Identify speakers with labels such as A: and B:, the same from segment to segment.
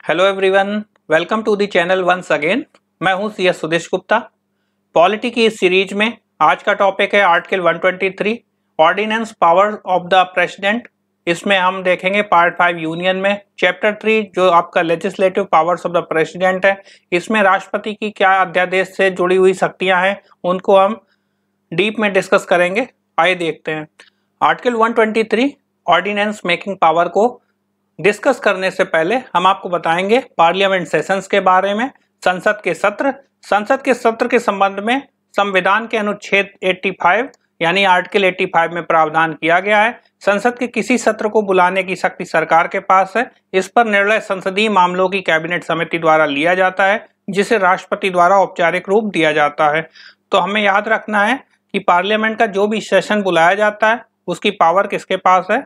A: Hello everyone, welcome to the channel once again. मैं हूं CS Sudesh Gupta. Polity की इस सीरीज में आज का टॉपिक है article 123 ordinance power of the president. इसमें हम देखेंगे पार्ट 5 यूनियन में चैप्टर 3 जो आपका legislative powers of the president है। इसमें राष्ट्रपति की क्या अध्यादेश से जुड़ी हुई शक्तियां हैं उनको हम डीप में डिस्कस करेंगे। आइए देखते हैं। आर्टिकल 123 ऑर्डिनेंस मेकिंग पावर को डिस्कस करने से पहले हम आपको बताएंगे पार्लियामेंट सेशंस के बारे में। संसद के सत्र के संबंध में संविधान के अनुच्छेद 85 यानी आर्टिकल 85 में प्रावधान किया गया है। संसद के किसी सत्र को बुलाने की शक्ति सरकार के पास है। इस पर निर्णय संसदीय मामलों की कैबिनेट समिति द्वारा लिया जाता है, जिसे राष्ट्रपति द्वारा औपचारिक रूप दिया जाता है। तो हमें याद रखना है कि पार्लियामेंट का जो भी सेशन बुलाया जाता है उसकी पावर किसके पास है?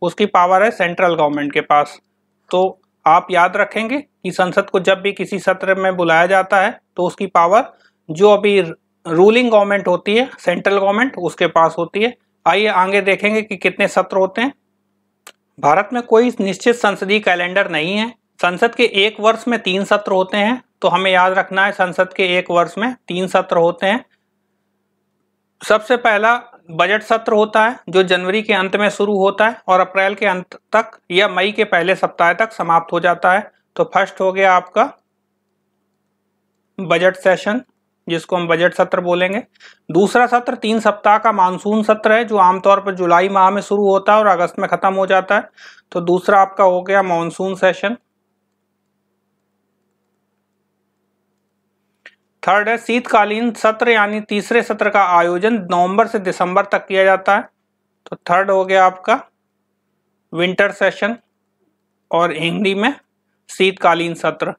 A: उसकी पावर है सेंट्रल गवर्नमेंट के पास। तो आप याद रखेंगे कि संसद को जब भी किसी सत्र में बुलाया जाता है तो उसकी पावर जो अभी रूलिंग गवर्नमेंट होती है, सेंट्रल गवर्नमेंट, उसके पास होती है। आइए आगे देखेंगे कि कितने सत्र होते हैं। भारत में कोई निश्चित संसदीय कैलेंडर नहीं है। संसद के एक वर्ष में 3 सत्र होते हैं। तो हमें याद रखना है संसद के एक वर्ष में 3 सत्र होते हैं। सबसे पहला बजट सत्र होता है जो जनवरी के अंत में शुरू होता है और अप्रैल के अंत तक या मई के पहले सप्ताह तक समाप्त हो जाता है। तो फर्स्ट हो गया आपका बजट सेशन, जिसको हम बजट सत्र बोलेंगे। दूसरा सत्र 3 सप्ताह का मानसून सत्र है जो आमतौर पर जुलाई माह में शुरू होता है और अगस्त में खत्म हो जाता है। तो दूसरा आपका हो गया मानसून सेशन। थर्ड है शीतकालीन सत्र, यानी तीसरे सत्र का आयोजन नवंबर से दिसंबर तक किया जाता है। तो थर्ड हो गया आपका विंटर सेशन और हिंदी में शीतकालीन सत्र।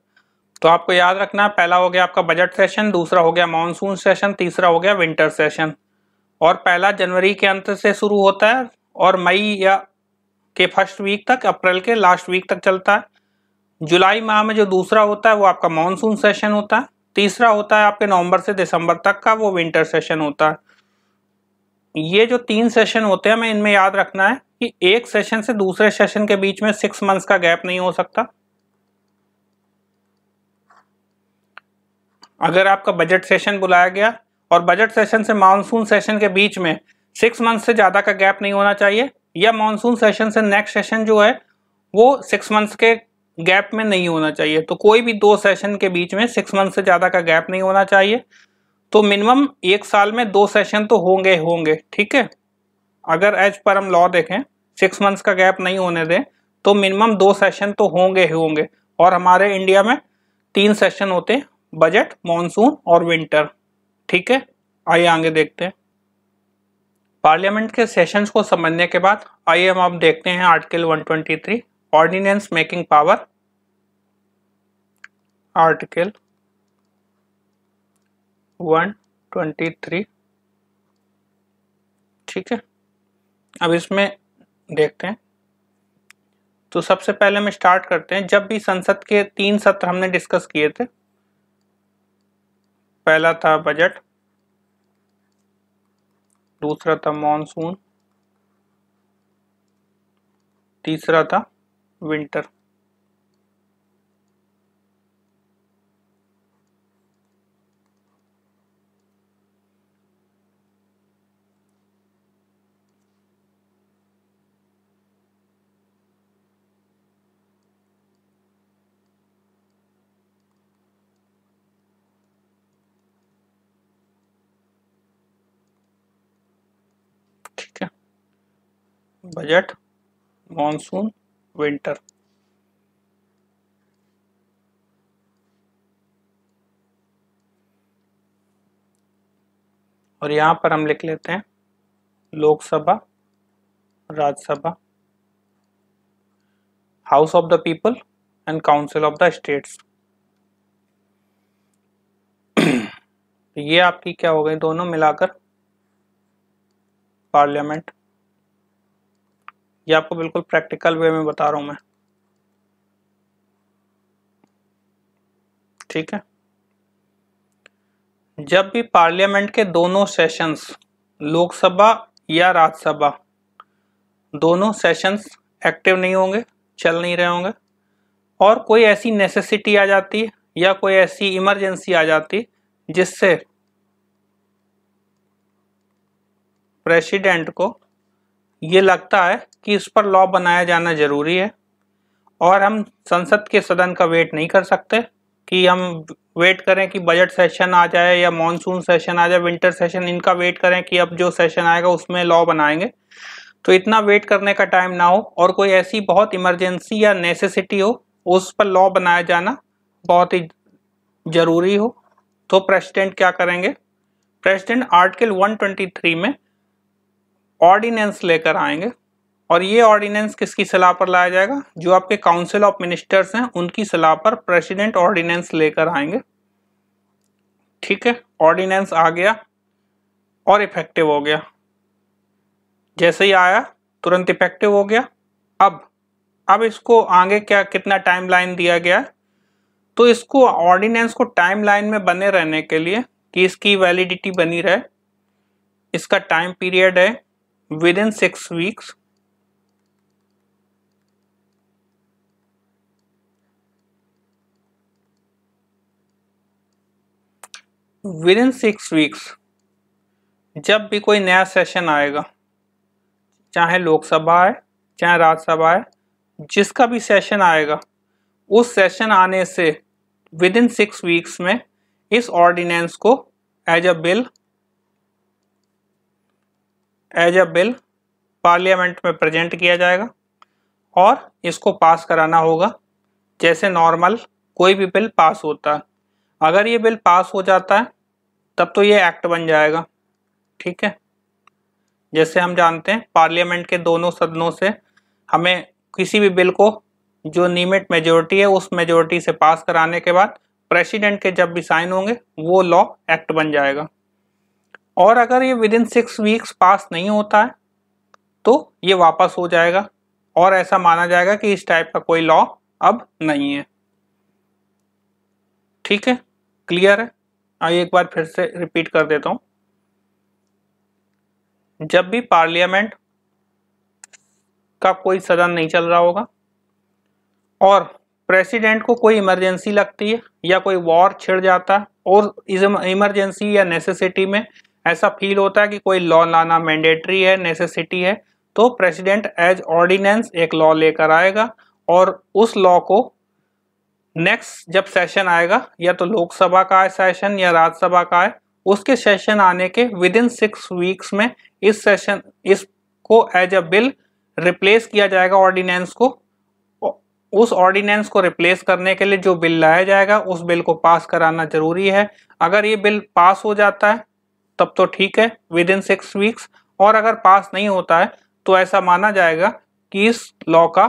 A: तो आपको याद रखना है पहला हो गया आपका बजट सेशन, दूसरा हो गया मानसून सेशन, तीसरा हो गया विंटर सेशन। और पहला जनवरी के अंत से शुरू होता है और मई या के फर्स्ट वीक तक, अप्रैल के लास्ट वीक तक चलता है। जुलाई माह में जो दूसरा होता है वो आपका मानसून सेशन होता है। तीसरा होता है आपके नवंबर से दिसंबर तक का, वो विंटर सेशन होता है। ये जो 3 सेशन होते हैं, हमें इनमें याद रखना है कि एक सेशन से दूसरे सेशन के बीच में 6 मंथ्स का गैप नहीं हो सकता। अगर आपका बजट सेशन बुलाया गया और बजट सेशन से मानसून सेशन के बीच में 6 मंथ से ज्यादा का गैप नहीं होना चाहिए, या मानसून सेशन से नेक्स्ट सेशन जो है वो 6 मंथ्स के गैप में नहीं होना चाहिए। तो कोई भी 2 सेशन के बीच में 6 मंथ से ज्यादा का गैप नहीं होना चाहिए। तो मिनिमम एक साल में 2 सेशन तो होंगे, ठीक है। अगर एज पर हम लॉ देखें 6 मंथ्स का गैप नहीं होने दें तो मिनिमम 2 सेशन तो होंगे। और हमारे इंडिया में 3 सेशन होते हैं, बजट, मानसून और विंटर, ठीक है। आइए आगे देखते हैं। पार्लियामेंट के सेशंस को समझने के बाद आइए हम अब देखते हैं article 123 ordinance making power. Article 123, ठीक है। अब इसमें देखते हैं। तो सबसे पहले हम स्टार्ट करते हैं। जब भी संसद के 3 सत्र हमने डिस्कस किए थे, पहला था बजट, दूसरा था मॉनसून, तीसरा था विंटर। ठीक है, बजट, मॉनसून, विंटर। और यहां पर हम लिख लेते हैं Lok Sabha, Rajya Sabha, house of the people and council of the states. ये आपकी क्या हो गई, दोनों मिलाकर पार्लियामेंट। ये आपको बिल्कुल प्रैक्टिकल वे में बता रहा हूं मैं, ठीक है। जब भी पार्लियामेंट के दोनों सेशंस, लोकसभा या राज्यसभा, दोनों सेशंस एक्टिव नहीं होंगे, चल नहीं रहे होंगे, और कोई ऐसी नेसेसिटी आ जाती है या कोई ऐसी इमरजेंसी आ जाती है जिससे प्रेसिडेंट को ये लगता है कि इस पर लॉ बनाया जाना जरूरी है और हम संसद के सदन का वेट नहीं कर सकते कि हम वेट करें कि बजट सेशन आ जाए या मॉनसून सेशन आ जाए, विंटर सेशन, इनका वेट करें कि अब जो सेशन आएगा उसमें लॉ बनाएंगे। तो इतना वेट करने का टाइम ना हो और कोई ऐसी बहुत इमरजेंसी या नेसेसिटी हो उस पर लॉ बनाया जाना बहुत ही जरूरी हो, तो प्रेसिडेंट क्या करेंगे, प्रेसिडेंट आर्टिकल 123 में ऑर्डिनेंस लेकर आएंगे। और ये ऑर्डिनेंस किसकी सलाह पर लाया जाएगा, जो आपके काउंसिल ऑफ मिनिस्टर्स हैं उनकी सलाह पर प्रेसिडेंट ऑर्डिनेंस लेकर आएंगे। ठीक है, ऑर्डिनेंस आ गया और इफेक्टिव हो गया। जैसे ही आया तुरंत इफेक्टिव हो गया। अब इसको आगे क्या कितना टाइमलाइन दिया गया है, तो इसको ऑर्डिनेंस को टाइमलाइन में बने रहने के लिए कि इसकी वैलिडिटी बनी रहे, इसका टाइम पीरियड है with in 6 weeks. With in 6 weeks जब भी कोई नया सेशन आएगा, चाहे लोकसभा है चाहे राज्यसभा है, जिसका भी सेशन आएगा उस सेशन आने से विद इन 6 वीक्स में इस ऑर्डिनेंस को एज अ बिल पार्लियामेंट में प्रेजेंट किया जाएगा और इसको पास कराना होगा जैसे नॉर्मल कोई भी बिल पास होता है। अगर ये बिल पास हो जाता है तब तो ये एक्ट बन जाएगा। ठीक है, जैसे हम जानते हैं पार्लियामेंट के दोनों सदनों से हमें किसी भी बिल को जो नियमित मेजोरिटी है उस मेजोरिटी से पास कराने के बाद प्रेसिडेंट के जब भी साइन होंगे वो लॉ एक्ट बन जाएगा। और अगर ये विद इन 6 वीक्स पास नहीं होता है तो ये वापस हो जाएगा और ऐसा माना जाएगा कि इस टाइप का कोई लॉ अब नहीं है। ठीक है, क्लियर है। आइए एक बार फिर से रिपीट कर देता हूं। जब भी पार्लियामेंट का कोई सदन नहीं चल रहा होगा और प्रेसिडेंट को कोई इमरजेंसी लगती है या कोई वॉर छिड़ जाता है और इस इमरजेंसी या नेसेसिटी में ऐसा फील होता है कि कोई लॉ लाना मैंडेटरी है, नेसेसिटी है, तो प्रेसिडेंट एज ऑर्डिनेंस एक लॉ लेकर आएगा और उस लॉ को नेक्स्ट जब सेशन आएगा, या तो लोकसभा का है सेशन या राज्यसभा का है, उसके सेशन आने के विद इन 6 वीक्स में इसको एज अ बिल रिप्लेस किया जाएगा ऑर्डिनेंस को। उस ऑर्डिनेंस को रिप्लेस करने के लिए जो बिल लाया जाएगा उस बिल को पास कराना जरूरी है। अगर ये बिल पास हो जाता है तब तो ठीक है विद इन 6 वीक्स, और अगर पास नहीं होता है तो ऐसा माना जाएगा कि इस लॉ का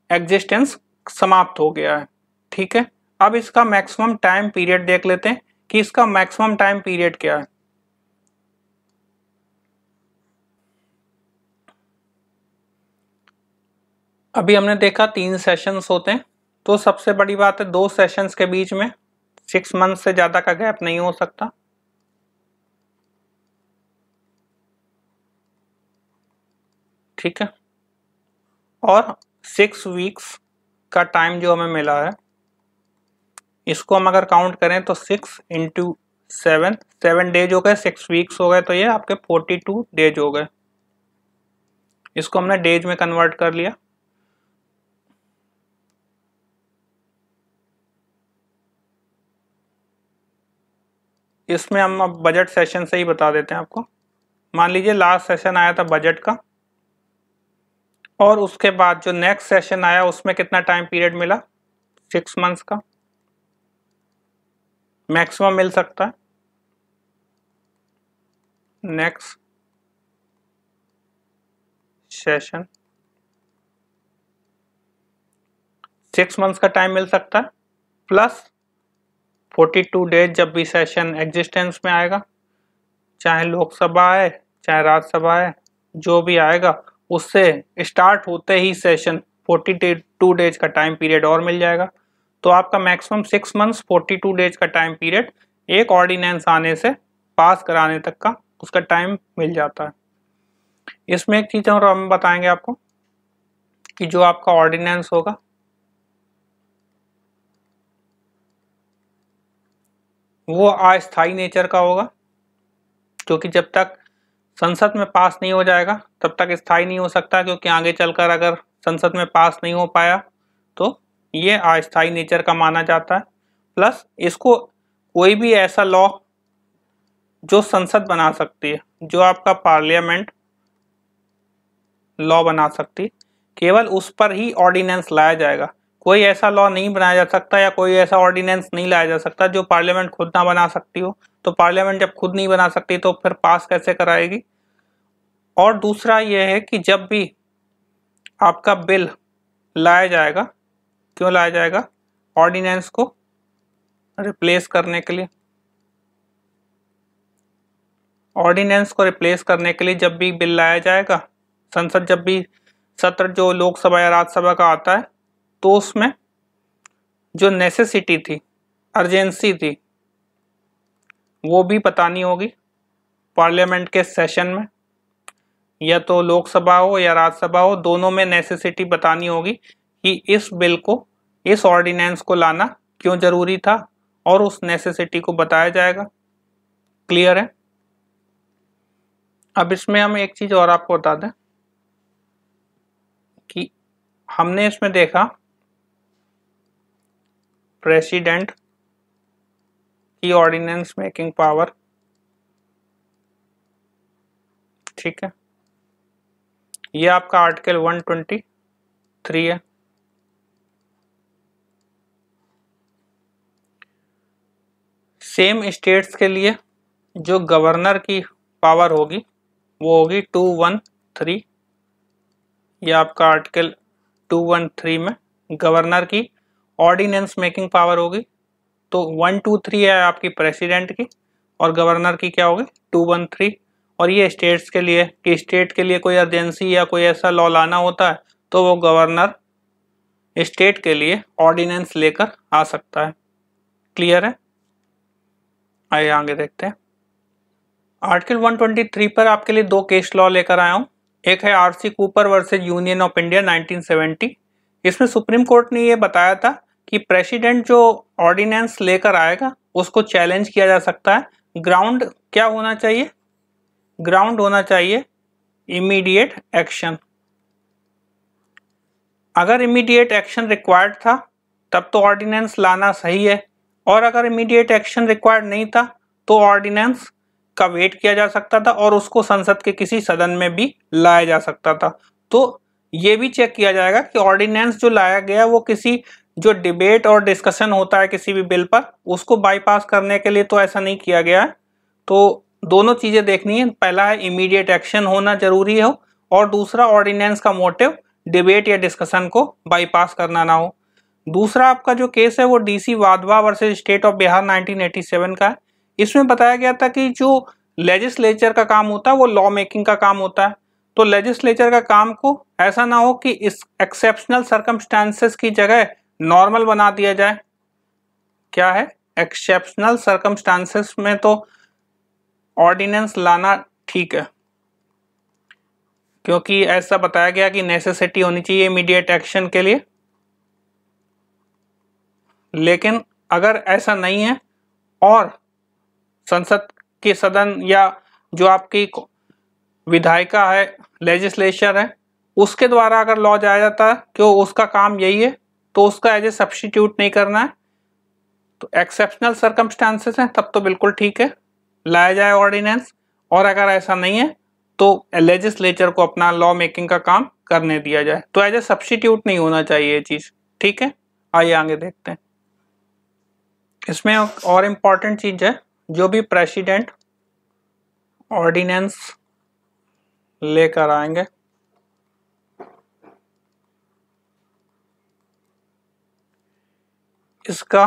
A: एग्जिस्टेंस समाप्त हो गया है। ठीक है, अब इसका मैक्सिमम टाइम पीरियड देख लेते हैं कि इसका मैक्सिमम टाइम पीरियड क्या है। अभी हमने देखा 3 सेशंस होते हैं, तो सबसे बड़ी बात है 2 सेशंस के बीच में 6 मंथ से ज्यादा का गैप नहीं हो सकता। ठीक है, और 6 वीक्स का टाइम जो हमें मिला है इसको हम अगर काउंट करें तो 6 इंटू 7 डेज हो गए, 6 वीक्स हो गए, तो ये आपके 42 डेज हो गए। इसको हमने डेज में कन्वर्ट कर लिया। इसमें हम अब बजट सेशन से ही बता देते हैं आपको। मान लीजिए लास्ट सेशन आया था बजट का और उसके बाद जो नेक्स्ट सेशन आया उसमें कितना टाइम पीरियड मिला, 6 मंथ्स का मैक्सिमम मिल सकता है। नेक्स्ट सेशन 6 मंथ्स का टाइम मिल सकता है प्लस 42 डेज जब भी सेशन एग्जिस्टेंस में आएगा, चाहे लोकसभा है चाहे राज्यसभा है, जो भी आएगा उससे स्टार्ट होते ही सेशन 42 डेज का टाइम पीरियड और मिल जाएगा। तो आपका मैक्सिमम 6 मंथ्स 42 डेज का टाइम पीरियड एक ऑर्डिनेंस आने से पास कराने तक का उसका टाइम मिल जाता है। इसमें एक चीज और हम बताएंगे आपको कि जो आपका ऑर्डिनेंस होगा वो अस्थायी नेचर का होगा, क्योंकि जब तक संसद में पास नहीं हो जाएगा तब तक स्थायी नहीं हो सकता, क्योंकि आगे चलकर अगर संसद में पास नहीं हो पाया तो ये अस्थायी नेचर का माना जाता है। प्लस इसको कोई भी ऐसा लॉ जो संसद बना सकती है, जो आपका पार्लियामेंट लॉ बना सकती, केवल उस पर ही ऑर्डिनेंस लाया जाएगा। कोई ऐसा लॉ नहीं बनाया जा सकता या कोई ऐसा ऑर्डिनेंस नहीं लाया जा सकता जो पार्लियामेंट खुद ना बना सकती हो। तो पार्लियामेंट जब खुद नहीं बना सकती तो फिर पास कैसे कराएगी। और दूसरा यह है कि जब भी आपका बिल लाया जाएगा, क्यों लाया जाएगा, ऑर्डिनेंस को रिप्लेस करने के लिए। ऑर्डिनेंस को रिप्लेस करने के लिए जब भी बिल लाया जाएगा, संसद जब भी सत्र जो लोकसभा या राज्यसभा का आता है, तो उसमें जो नेसेसिटी थी, अर्जेंसी थी, वो भी बतानी होगी पार्लियामेंट के सेशन में, या तो लोकसभा हो या राज्यसभा हो, दोनों में नेसेसिटी बतानी होगी कि इस बिल को, इस ऑर्डिनेंस को लाना क्यों जरूरी था, और उस नेसेसिटी को बताया जाएगा। क्लियर है। अब इसमें हम एक चीज और आपको बता दें कि हमने इसमें देखा प्रेसिडेंट की ऑर्डिनेंस मेकिंग पावर, ठीक है, ये आपका आर्टिकल 123 है। सेम स्टेट्स के लिए जो गवर्नर की पावर होगी वो होगी 213। ये आपका आर्टिकल 213 में गवर्नर की ऑर्डिनेंस मेकिंग पावर होगी। तो 123 है आपकी प्रेसिडेंट की और गवर्नर की क्या होगी 213। और ये स्टेट्स के लिए कि स्टेट के लिए कोई अर्जेंसी या कोई ऐसा लॉ लाना होता है तो वो गवर्नर स्टेट के लिए ऑर्डिनेंस लेकर आ सकता है। क्लियर है। आइए आगे देखते हैं। आर्टिकल 123 पर आपके लिए दो केस लॉ लेकर आया हूं। एक है RC Cooper versus union of India 1970। इसमें सुप्रीम कोर्ट ने ये बताया था कि प्रेसिडेंट जो ऑर्डिनेंस लेकर आएगा उसको चैलेंज किया जा सकता है। ग्राउंड क्या होना चाहिए, ग्राउंड होना चाहिए इमीडिएट एक्शन। अगर इमीडिएट एक्शन रिक्वायर्ड था तब तो ऑर्डिनेंस लाना सही है, और अगर इमीडिएट एक्शन रिक्वायर्ड नहीं था तो ऑर्डिनेंस का वेट किया जा सकता था और उसको संसद के किसी सदन में भी लाया जा सकता था। तो ये भी चेक किया जाएगा कि ऑर्डिनेंस जो लाया गया वो किसी जो डिबेट और डिस्कशन होता है किसी भी बिल पर उसको बाईपास करने के लिए तो ऐसा नहीं किया गया है। तो दोनों चीजें देखनी है, पहला है इमीडिएट एक्शन होना जरूरी हो और दूसरा ऑर्डिनेंस का मोटिव डिबेट या डिस्कशन को बाईपास करना ना हो। दूसरा आपका जो केस है वो DC Wadhwa versus state of Bihar 1987 का है। इसमें बताया गया था कि जो लेजिस्लेचर का काम होता है वो लॉ मेकिंग का काम होता है। तो लेजिस्लेचर का काम को ऐसा ना हो कि इस एक्सेप्शनल सर्कमस्टांसेस की जगह नॉर्मल बना दिया जाए। क्या है, एक्सेप्शनल सर्कमस्टांसेस में तो ऑर्डिनेंस लाना ठीक है, क्योंकि ऐसा बताया गया कि नेसेसिटी होनी चाहिए इमीडिएट एक्शन के लिए। लेकिन अगर ऐसा नहीं है और संसद के सदन या जो आपकी विधायिका है, लेजिस्लेचर है, उसके द्वारा अगर लॉ जाया जाता है क्यों उसका काम यही है तो उसका एज ए सब्स्टिट्यूट नहीं करना है। तो एक्सेप्शनल सर्कमस्टांसेस हैं तब तो बिल्कुल ठीक है, लाया जाए ऑर्डिनेंस। और अगर ऐसा नहीं है तो लेजिस्लेचर को अपना लॉ मेकिंग का काम करने दिया जाए। तो एज ए सब्स्टिट्यूट नहीं होना चाहिए ये चीज। ठीक है, आइए आगे देखते हैं। इसमें और इम्पॉर्टेंट चीज है, जो भी प्रेसिडेंट ऑर्डिनेंस लेकर आएंगे इसका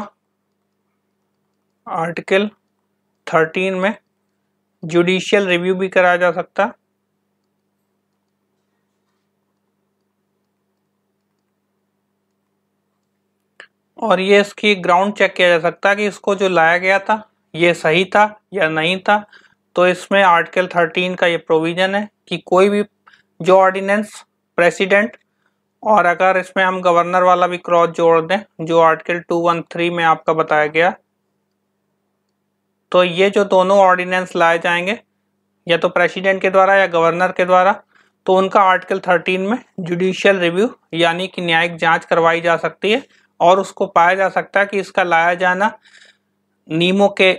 A: आर्टिकल 13 में जुडिशियल रिव्यू भी कराया जा सकता है। और ये इसकी ग्राउंड चेक किया जा सकता है कि इसको जो लाया गया था ये सही था या नहीं था। तो इसमें आर्टिकल 13 का ये प्रोविजन है कि कोई भी जो ऑर्डिनेंस प्रेसिडेंट, और अगर इसमें हम गवर्नर वाला भी क्रॉस जोड़ दें जो आर्टिकल 213 में आपका बताया गया, तो ये जो दोनों ऑर्डिनेंस लाए जाएंगे या तो प्रेसिडेंट के द्वारा या गवर्नर के द्वारा, तो उनका आर्टिकल 13 में जुडिशियल रिव्यू यानी कि न्यायिक जांच करवाई जा सकती है और उसको पाया जा सकता है कि इसका लाया जाना नियमों के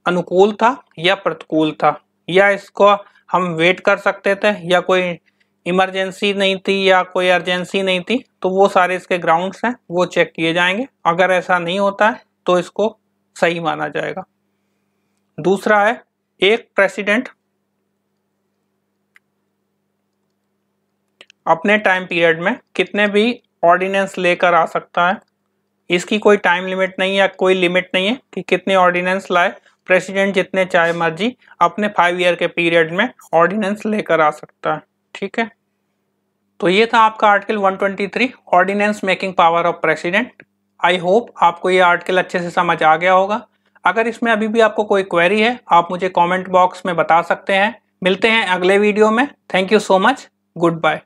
A: अनुकूल था या प्रतिकूल था, या इसको हम वेट कर सकते थे, या कोई इमरजेंसी नहीं थी या कोई अर्जेंसी नहीं थी। तो वो सारे इसके ग्राउंड्स हैं, वो चेक किए जाएंगे। अगर ऐसा नहीं होता है तो इसको सही माना जाएगा। दूसरा है, एक प्रेसिडेंट अपने टाइम पीरियड में कितने भी ऑर्डिनेंस लेकर आ सकता है। इसकी कोई टाइम लिमिट नहीं है, कोई लिमिट नहीं है कि कितने ऑर्डिनेंस लाए। प्रेसिडेंट जितने चाहे मर्जी अपने 5 ईयर के पीरियड में ऑर्डिनेंस लेकर आ सकता है। ठीक है, तो ये था आपका article 123 ordinance making power of president. I hope आपको ये आर्टिकल अच्छे से समझ आ गया होगा। अगर इसमें अभी भी आपको कोई क्वेरी है आप मुझे कमेंट बॉक्स में बता सकते हैं। मिलते हैं अगले वीडियो में। Thank you so much, good bye.